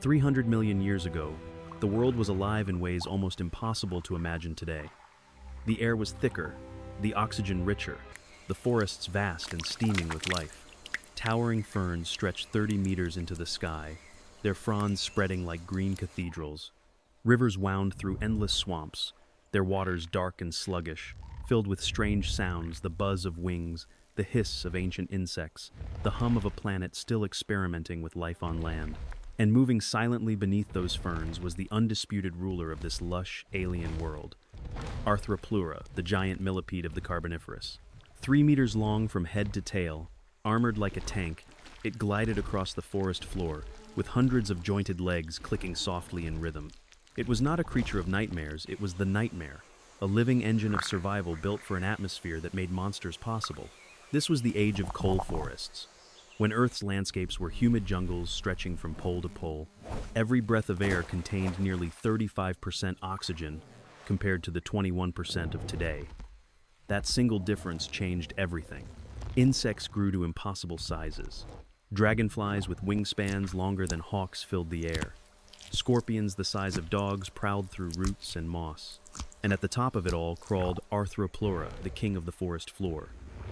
300 million years ago, the world was alive in ways almost impossible to imagine today. The air was thicker, the oxygen richer, the forests vast and steaming with life. Towering ferns stretched 30 meters into the sky, their fronds spreading like green cathedrals. Rivers wound through endless swamps, their waters dark and sluggish, filled with strange sounds, the buzz of wings, the hiss of ancient insects, the hum of a planet still experimenting with life on land. And moving silently beneath those ferns was the undisputed ruler of this lush, alien world. Arthropleura, the giant millipede of the Carboniferous. 3 meters long from head to tail, armored like a tank, it glided across the forest floor, with hundreds of jointed legs clicking softly in rhythm. It was not a creature of nightmares, it was the nightmare, a living engine of survival built for an atmosphere that made monsters possible. This was the age of coal forests, when Earth's landscapes were humid jungles stretching from pole to pole. Every breath of air contained nearly 35% oxygen, compared to the 21% of today. That single difference changed everything. Insects grew to impossible sizes. Dragonflies with wingspans longer than hawks filled the air. Scorpions the size of dogs prowled through roots and moss. And at the top of it all crawled Arthropleura, the king of the forest floor.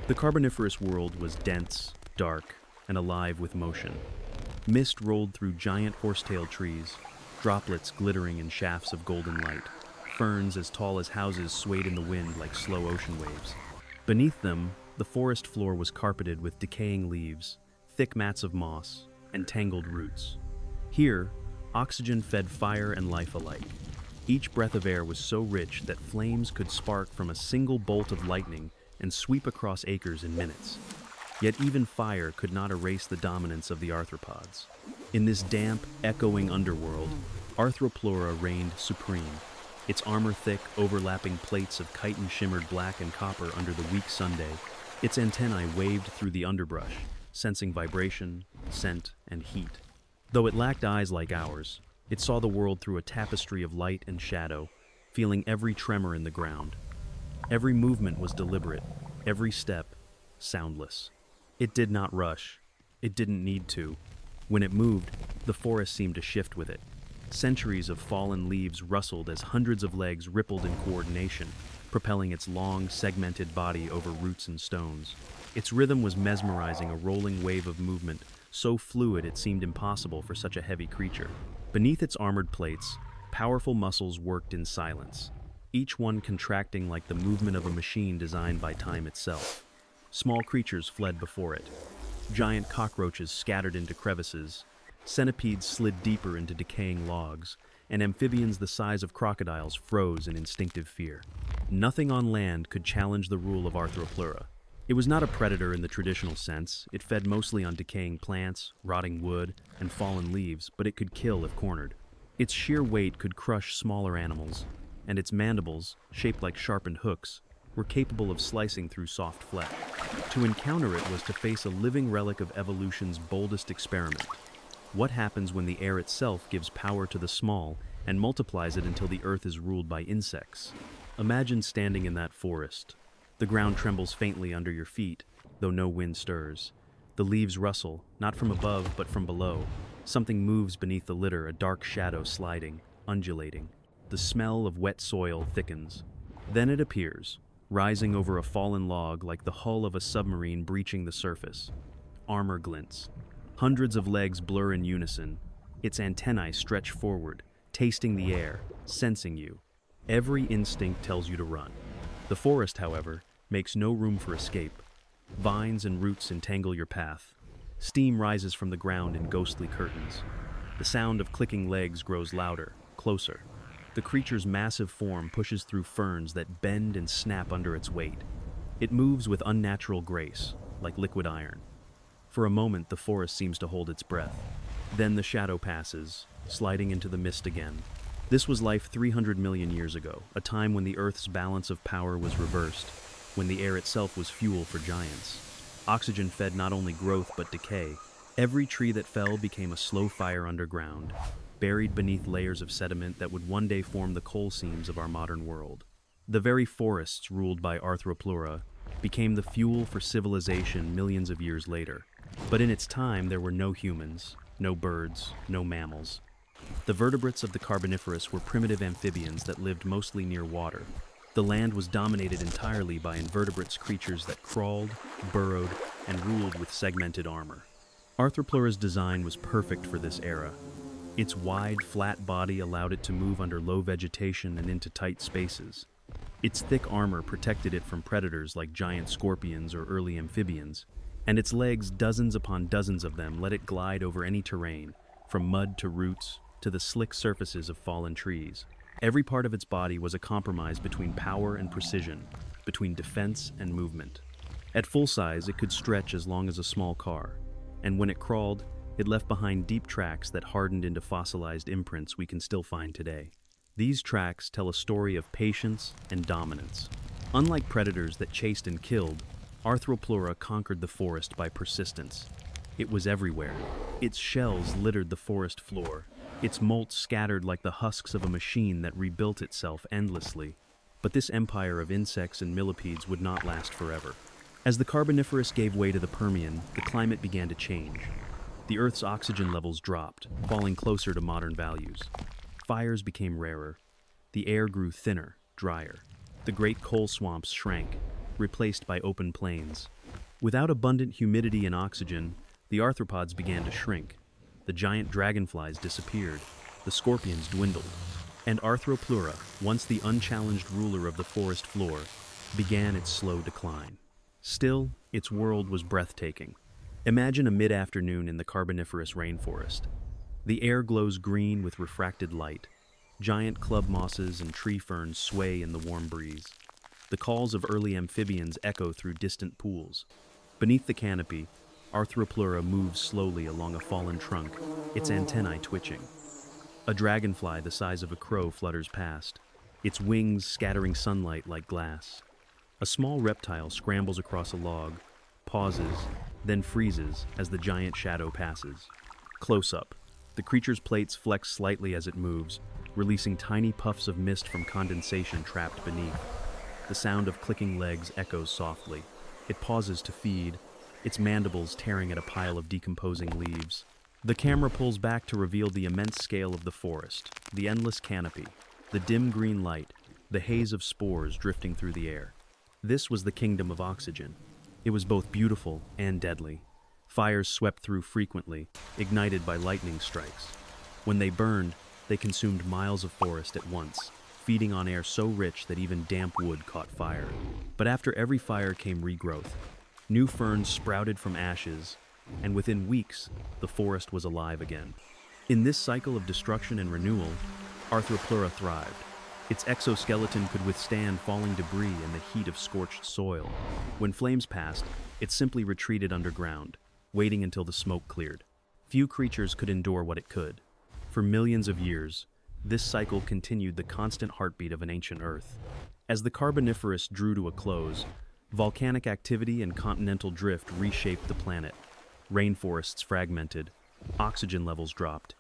The Carboniferous world was dense, dark, and alive with motion. Mist rolled through giant horsetail trees, droplets glittering in shafts of golden light. Ferns as tall as houses swayed in the wind like slow ocean waves. Beneath them, the forest floor was carpeted with decaying leaves, thick mats of moss, and tangled roots. Here, oxygen fed fire and life alike. Each breath of air was so rich that flames could spark from a single bolt of lightning and sweep across acres in minutes. Yet even fire could not erase the dominance of the arthropods. In this damp, echoing underworld, Arthropleura reigned supreme. Its armor thick, overlapping plates of chitin shimmered black and copper under the weak sunday. Its antennae waved through the underbrush, sensing vibration, scent, and heat. Though it lacked eyes like ours, it saw the world through a tapestry of light and shadow, feeling every tremor in the ground. Every movement was deliberate, every step soundless. It did not rush. It didn't need to. When it moved, the forest seemed to shift with it. Centuries of fallen leaves rustled as hundreds of legs rippled in coordination, propelling its long, segmented body over roots and stones. Its rhythm was mesmerizing, a rolling wave of movement, so fluid it seemed impossible for such a heavy creature. Beneath its armored plates, powerful muscles worked in silence, each one contracting like the movement of a machine designed by time itself. Small creatures fled before it. Giant cockroaches scattered into crevices, centipedes slid deeper into decaying logs, and amphibians the size of crocodiles froze in instinctive fear. Nothing on land could challenge the rule of Arthropleura. It was not a predator in the traditional sense. It fed mostly on decaying plants, rotting wood, and fallen leaves, but it could kill if cornered. Its sheer weight could crush smaller animals, and its mandibles, shaped like sharpened hooks, were capable of slicing through soft flesh. To encounter it was to face a living relic of evolution's boldest experiment. What happens when the air itself gives power to the small and multiplies it until the earth is ruled by insects? Imagine standing in that forest. The ground trembles faintly under your feet, though no wind stirs. The leaves rustle, not from above but from below. Something moves beneath the litter, a dark shadow sliding, undulating. The smell of wet soil thickens. Then it appears, rising over a fallen log like the hull of a submarine breaching the surface. Armor glints. Hundreds of legs blur in unison. Its antennae stretch forward, tasting the air, sensing you. Every instinct tells you to run. The forest, however, makes no room for escape. Vines and roots entangle your path. Steam rises from the ground in ghostly curtains. The sound of clicking legs grows louder, closer. The creature's massive form pushes through ferns that bend and snap under its weight. It moves with unnatural grace, like liquid iron. For a moment, the forest seems to hold its breath. Then the shadow passes, sliding into the mist again. This was life 300 million years ago, a time when the Earth's balance of power was reversed, when the air itself was fuel for giants. Oxygen fed not only growth but decay. Every tree that fell became a slow fire underground, buried beneath layers of sediment that would one day form the coal seams of our modern world. The very forests ruled by Arthropleura became the fuel for civilization millions of years later. But in its time, there were no humans, no birds, no mammals. The vertebrates of the Carboniferous were primitive amphibians that lived mostly near water. The land was dominated entirely by invertebrates, creatures that crawled, burrowed, and ruled with segmented armor. Arthropleura's design was perfect for this era. Its wide, flat body allowed it to move under low vegetation and into tight spaces. Its thick armor protected it from predators like giant scorpions or early amphibians, and its legs, dozens upon dozens of them, let it glide over any terrain, from mud to roots to the slick surfaces of fallen trees. Every part of its body was a compromise between power and precision, between defense and movement. At full size, it could stretch as long as a small car, and when it crawled, it left behind deep tracks that hardened into fossilized imprints we can still find today. These tracks tell a story of patience and dominance. Unlike predators that chased and killed, Arthropleura conquered the forest by persistence. It was everywhere. Its shells littered the forest floor, its molt scattered like the husks of a machine that rebuilt itself endlessly. But this empire of insects and millipedes would not last forever. As the Carboniferous gave way to the Permian, the climate began to change. The Earth's oxygen levels dropped, falling closer to modern values. Fires became rarer. The air grew thinner, drier. The great coal swamps shrank, replaced by open plains. Without abundant humidity and oxygen, the arthropods began to shrink. The giant dragonflies disappeared. The scorpions dwindled. And Arthropleura, once the unchallenged ruler of the forest floor, began its slow decline. Still, its world was breathtaking. Imagine a mid-afternoon in the Carboniferous rainforest. The air glows green with refracted light. Giant club mosses and tree ferns sway in the warm breeze. The calls of early amphibians echo through distant pools. Beneath the canopy, Arthropleura moves slowly along a fallen trunk, its antennae twitching. A dragonfly the size of a crow flutters past, its wings scattering sunlight like glass. A small reptile scrambles across a log, pauses, then freezes as the giant shadow passes. Close up, the creature's plates flex slightly as it moves, releasing tiny puffs of mist from condensation trapped beneath. The sound of clicking legs echoes softly. It pauses to feed, its mandibles tearing at a pile of decomposing leaves. The camera pulls back to reveal the immense scale of the forest, the endless canopy, the dim green light, the haze of spores drifting through the air. This was the kingdom of oxygen. It was both beautiful and deadly. Fires swept through frequently, ignited by lightning strikes. When they burned, they consumed miles of forest at once, feeding on air so rich that even damp wood caught fire. But after every fire came regrowth. New ferns sprouted from ashes, and within weeks, the forest was alive again. In this cycle of destruction and renewal, Arthropleura thrived. Its exoskeleton could withstand falling debris and the heat of scorched soil. When flames passed, it simply retreated underground, waiting until the smoke cleared. Few creatures could endure what it could. For millions of years, this cycle continued the constant heartbeat of an ancient Earth. As the Carboniferous drew to a close, volcanic activity and continental drift reshaped the planet. Rainforests fragmented, oxygen levels dropped,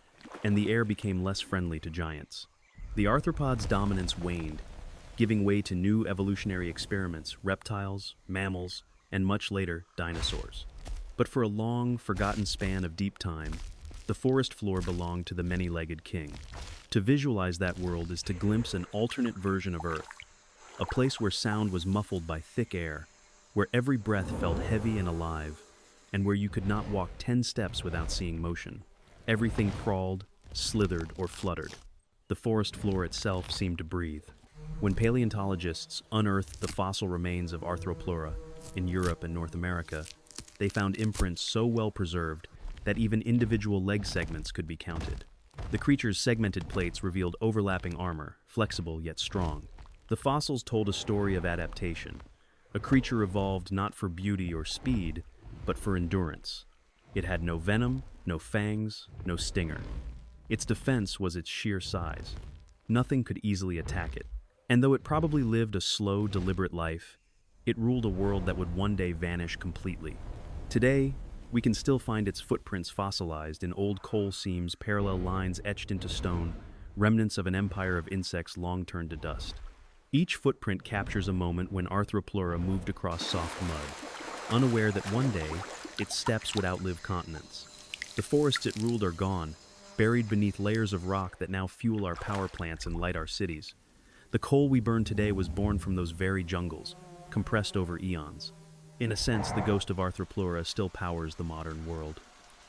and the air became less friendly to giants. The arthropods' dominance waned, giving way to new evolutionary experiments, reptiles, mammals, and much later, dinosaurs. But for a long, forgotten span of deep time, the forest floor belonged to the many-legged king. To visualize that world is to glimpse an alternate version of Earth, a place where sound was muffled by thick air, where every breath felt heavy and alive, and where you could not walk 10 steps without seeing motion. Everything crawled, slithered, or fluttered. The forest floor itself seemed to breathe. When paleontologists unearthed the fossil remains of Arthropleura in Europe and North America, they found imprints so well preserved that even individual leg segments could be counted. The creature's segmented plates revealed overlapping armor, flexible yet strong. The fossils told a story of adaptation. A creature evolved not for beauty or speed, but for endurance. It had no venom, no fangs, no stinger. Its defense was its sheer size. Nothing could easily attack it. And though it probably lived a slow, deliberate life, it ruled a world that would one day vanish completely. Today, we can still find its footprints fossilized in old coal seams, parallel lines etched into stone, remnants of an empire of insects long turned to dust. Each footprint captures a moment when Arthropleura moved across soft mud, unaware that one day its steps would outlive continents. The forests it ruled are gone, buried beneath layers of rock that now fuel our power plants and light our cities. The coal we burn today was born from those very jungles, compressed over eons. In a sense, the ghost of Arthropleura still powers the modern world.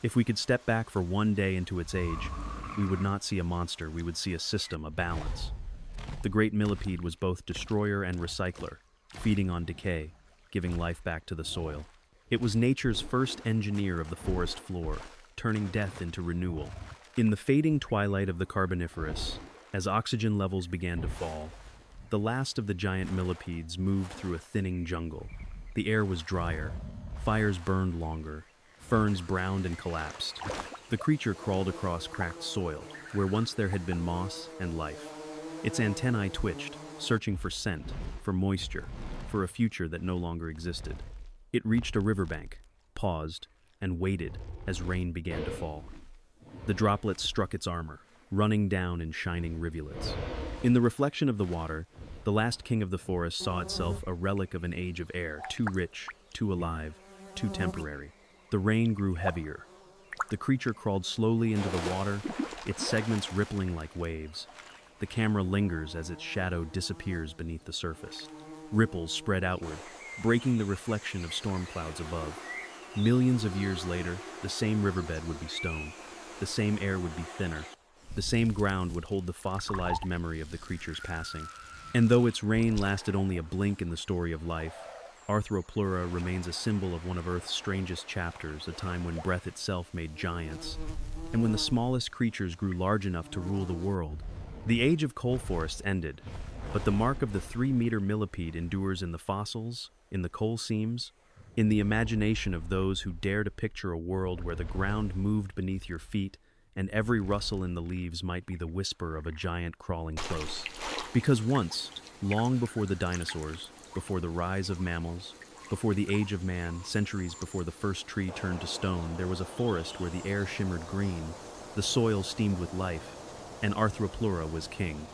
If we could step back for one day into its age, we would not see a monster, we would see a system, a balance. The great millipede was both destroyer and recycler, feeding on decay, giving life back to the soil. It was nature's first engineer of the forest floor, turning death into renewal. In the fading twilight of the Carboniferous, as oxygen levels began to fall, the last of the giant millipedes moved through a thinning jungle. The air was drier, fires burned longer, ferns browned and collapsed. The creature crawled across cracked soil, where once there had been moss and life. Its antennae twitched, searching for scent, for moisture, for a future that no longer existed. It reached a riverbank, paused, and waited as rain began to fall. The droplets struck its armor, running down in shining rivulets. In the reflection of the water, the last king of the forest saw itself a relic of an age of air, too rich, too alive, too temporary. The rain grew heavier. The creature crawled slowly into the water, its segments rippling like waves. The camera lingers as its shadow disappears beneath the surface. Ripples spread outward, breaking the reflection of storm clouds above. Millions of years later, the same riverbed would be stone. The same air would be thinner. The same ground would hold the fossilized memory of the creature's passing. And though its reign lasted only a blink in the story of life, Arthropleura remains a symbol of one of Earth's strangest chapters, a time when breath itself made giants, and when the smallest creatures grew large enough to rule the world. The age of coal forests ended, but the mark of the 3-meter millipede endures in the fossils, in the coal seams, in the imagination of those who dare to picture a world where the ground moved beneath your feet and every rustle in the leaves might be the whisper of a giant crawling close. Because once, long before the dinosaurs, before the rise of mammals, before the age of man, centuries before the first tree turned to stone, there was a forest where the air shimmered green, the soil steamed with life, and Arthropleura was king.